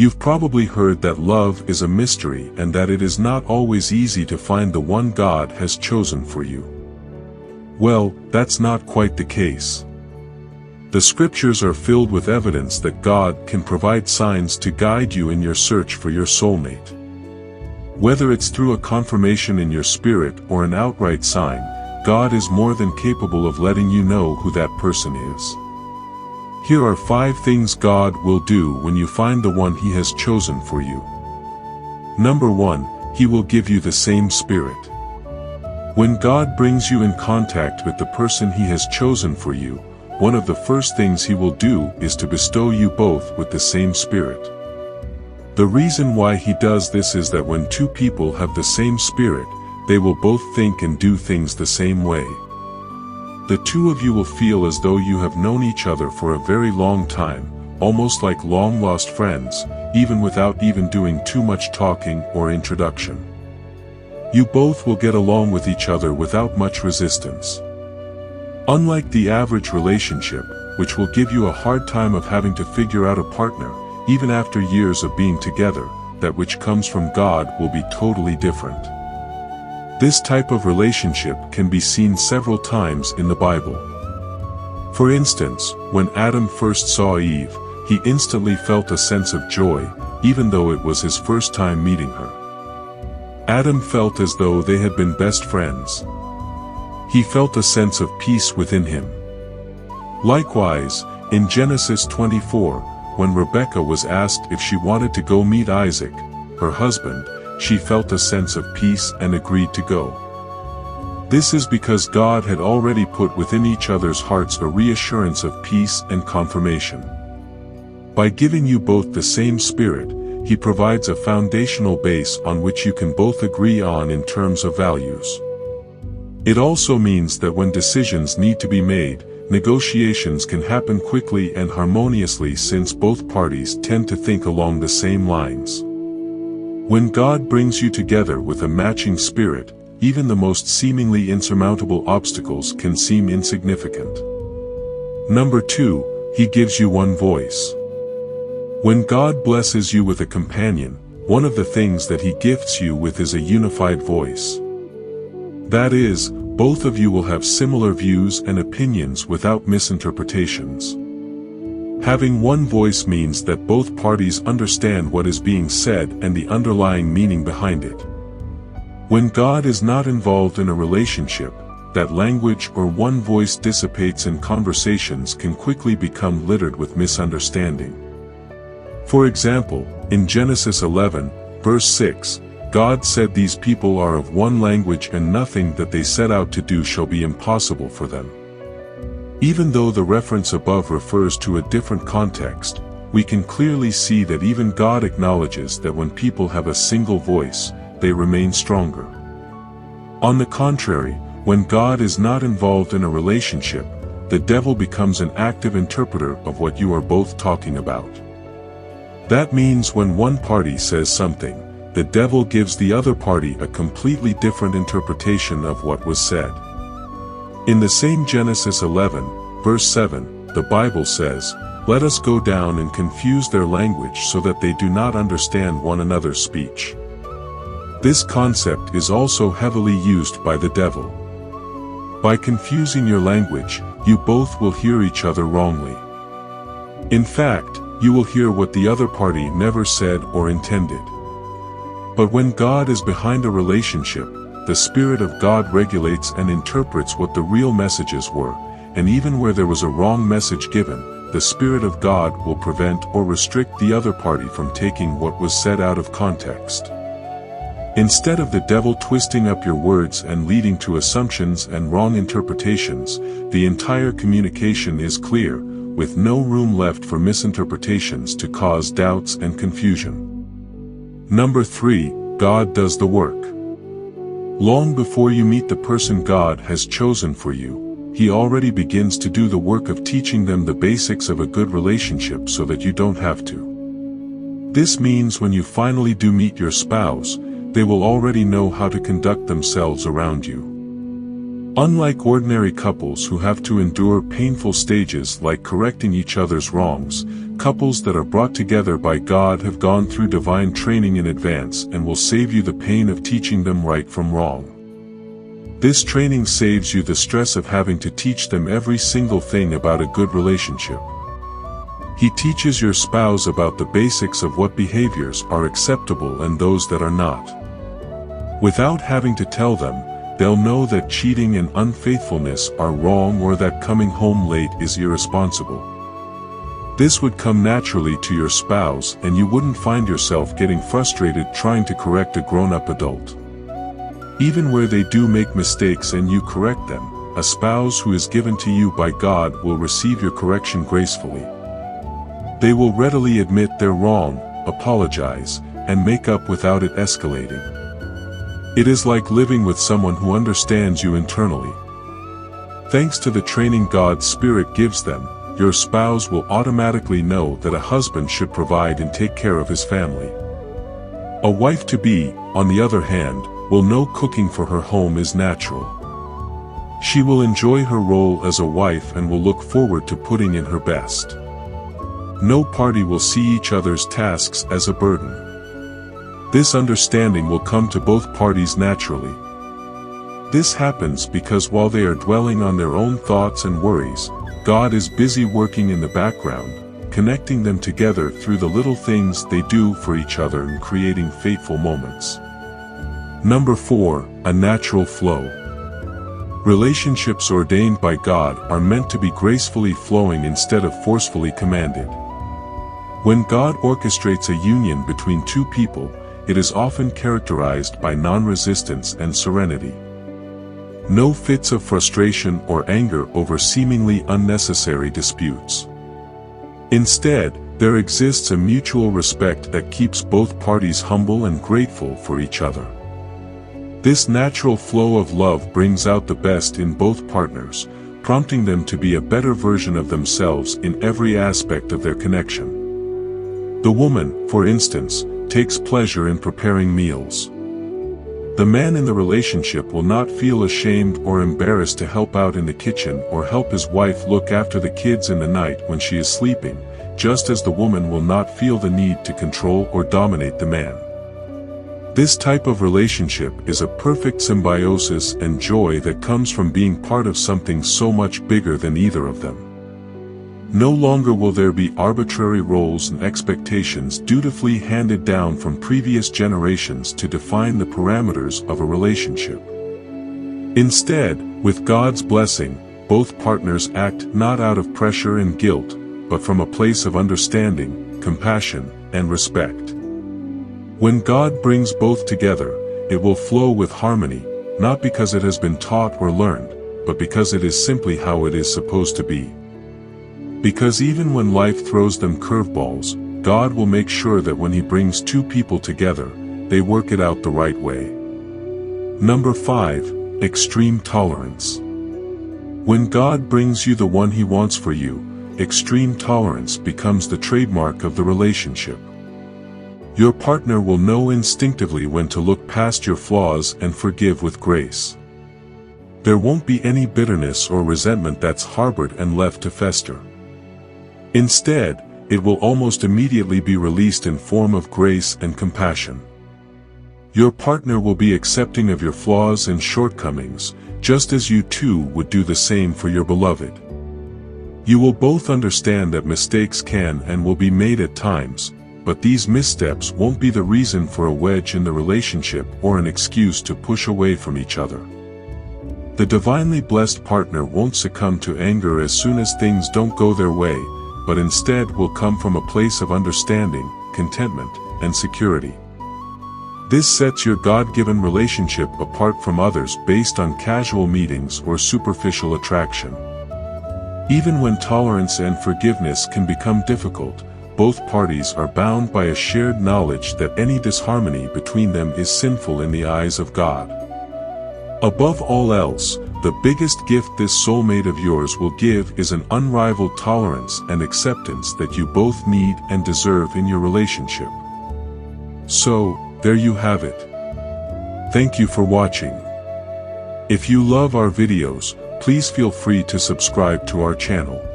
You've probably heard that love is a mystery and that it is not always easy to find the one God has chosen for you. Well, that's not quite the case. The scriptures are filled with evidence that God can provide signs to guide you in your search for your soulmate. Whether it's through a confirmation in your spirit or an outright sign, God is more than capable of letting you know who that person is. Here are 5 things God will do when you find the one He has chosen for you. Number 1, He will give you the same spirit. When God brings you in contact with the person He has chosen for you, one of the first things He will do is to bestow you both with the same spirit. The reason why He does this is that when 2 people have the same spirit, they will both think and do things the same way. The 2 of you will feel as though you have known each other for a very long time, almost like long-lost friends, even without even doing too much talking or introduction. You both will get along with each other without much resistance. Unlike the average relationship, which will give you a hard time of having to figure out a partner, even after years of being together, that which comes from God will be totally different. This type of relationship can be seen several times in the Bible. For instance, when Adam first saw Eve, he instantly felt a sense of joy, even though it was his first time meeting her. Adam felt as though they had been best friends. He felt a sense of peace within him. Likewise, in Genesis 24, when Rebekah was asked if she wanted to go meet Isaac, her husband, she felt a sense of peace and agreed to go. This is because God had already put within each other's hearts a reassurance of peace and confirmation. By giving you both the same spirit, He provides a foundational base on which you can both agree on in terms of values. It also means that when decisions need to be made, negotiations can happen quickly and harmoniously since both parties tend to think along the same lines. When God brings you together with a matching spirit, even the most seemingly insurmountable obstacles can seem insignificant. Number 2, He gives you one voice. When God blesses you with a companion, one of the things that He gifts you with is a unified voice. That is, both of you will have similar views and opinions without misinterpretations. Having one voice means that both parties understand what is being said and the underlying meaning behind it. When God is not involved in a relationship, that language or one voice dissipates and conversations can quickly become littered with misunderstanding. For example, in Genesis 11, verse 6, God said these people are of one language and nothing that they set out to do shall be impossible for them. Even though the reference above refers to a different context, we can clearly see that even God acknowledges that when people have a single voice, they remain stronger. On the contrary, when God is not involved in a relationship, the devil becomes an active interpreter of what you are both talking about. That means when one party says something, the devil gives the other party a completely different interpretation of what was said. In the same Genesis 11, verse 7, the Bible says, "Let us go down and confuse their language so that they do not understand one another's speech." This concept is also heavily used by the devil. By confusing your language, you both will hear each other wrongly. In fact, you will hear what the other party never said or intended. But when God is behind a relationship, the Spirit of God regulates and interprets what the real messages were, and even where there was a wrong message given, the Spirit of God will prevent or restrict the other party from taking what was said out of context. Instead of the devil twisting up your words and leading to assumptions and wrong interpretations, the entire communication is clear, with no room left for misinterpretations to cause doubts and confusion. Number 3, God does the work. Long before you meet the person God has chosen for you, He already begins to do the work of teaching them the basics of a good relationship so that you don't have to. This means when you finally do meet your spouse, they will already know how to conduct themselves around you. Unlike ordinary couples who have to endure painful stages like correcting each other's wrongs, couples that are brought together by God have gone through divine training in advance and will save you the pain of teaching them right from wrong. This training saves you the stress of having to teach them every single thing about a good relationship. He teaches your spouse about the basics of what behaviors are acceptable and those that are not. Without having to tell them, they'll know that cheating and unfaithfulness are wrong or that coming home late is irresponsible. This would come naturally to your spouse and you wouldn't find yourself getting frustrated trying to correct a grown-up adult. Even where they do make mistakes and you correct them, a spouse who is given to you by God will receive your correction gracefully. They will readily admit they're wrong, apologize, and make up without it escalating. It is like living with someone who understands you internally. Thanks to the training God's Spirit gives them, your spouse will automatically know that a husband should provide and take care of his family. A wife-to-be, on the other hand, will know cooking for her home is natural. She will enjoy her role as a wife and will look forward to putting in her best. No party will see each other's tasks as a burden. This understanding will come to both parties naturally. This happens because while they are dwelling on their own thoughts and worries, God is busy working in the background, connecting them together through the little things they do for each other and creating fateful moments. Number 4, a natural flow. Relationships ordained by God are meant to be gracefully flowing instead of forcefully commanded. When God orchestrates a union between two people, it is often characterized by non-resistance and serenity. No fits of frustration or anger over seemingly unnecessary disputes. Instead, there exists a mutual respect that keeps both parties humble and grateful for each other. This natural flow of love brings out the best in both partners, prompting them to be a better version of themselves in every aspect of their connection. The woman, for instance, takes pleasure in preparing meals. The man in the relationship will not feel ashamed or embarrassed to help out in the kitchen or help his wife look after the kids in the night when she is sleeping, just as the woman will not feel the need to control or dominate the man. This type of relationship is a perfect symbiosis and joy that comes from being part of something so much bigger than either of them. No longer will there be arbitrary roles and expectations dutifully handed down from previous generations to define the parameters of a relationship. Instead, with God's blessing, both partners act not out of pressure and guilt, but from a place of understanding, compassion, and respect. When God brings both together, it will flow with harmony, not because it has been taught or learned, but because it is simply how it is supposed to be. Because even when life throws them curveballs, God will make sure that when He brings two people together, they work it out the right way. Number 5, extreme tolerance. When God brings you the one He wants for you, extreme tolerance becomes the trademark of the relationship. Your partner will know instinctively when to look past your flaws and forgive with grace. There won't be any bitterness or resentment that's harbored and left to fester. Instead, it will almost immediately be released in form of grace and compassion. Your partner will be accepting of your flaws and shortcomings, just as you too would do the same for your beloved. You will both understand that mistakes can and will be made at times, but these missteps won't be the reason for a wedge in the relationship or an excuse to push away from each other. The divinely blessed partner won't succumb to anger as soon as things don't go their way, but instead will come from a place of understanding, contentment, and security. This sets your God-given relationship apart from others based on casual meetings or superficial attraction. Even when tolerance and forgiveness can become difficult, both parties are bound by a shared knowledge that any disharmony between them is sinful in the eyes of God. Above all else, the biggest gift this soulmate of yours will give is an unrivaled tolerance and acceptance that you both need and deserve in your relationship. So, there you have it. Thank you for watching. If you love our videos, please feel free to subscribe to our channel.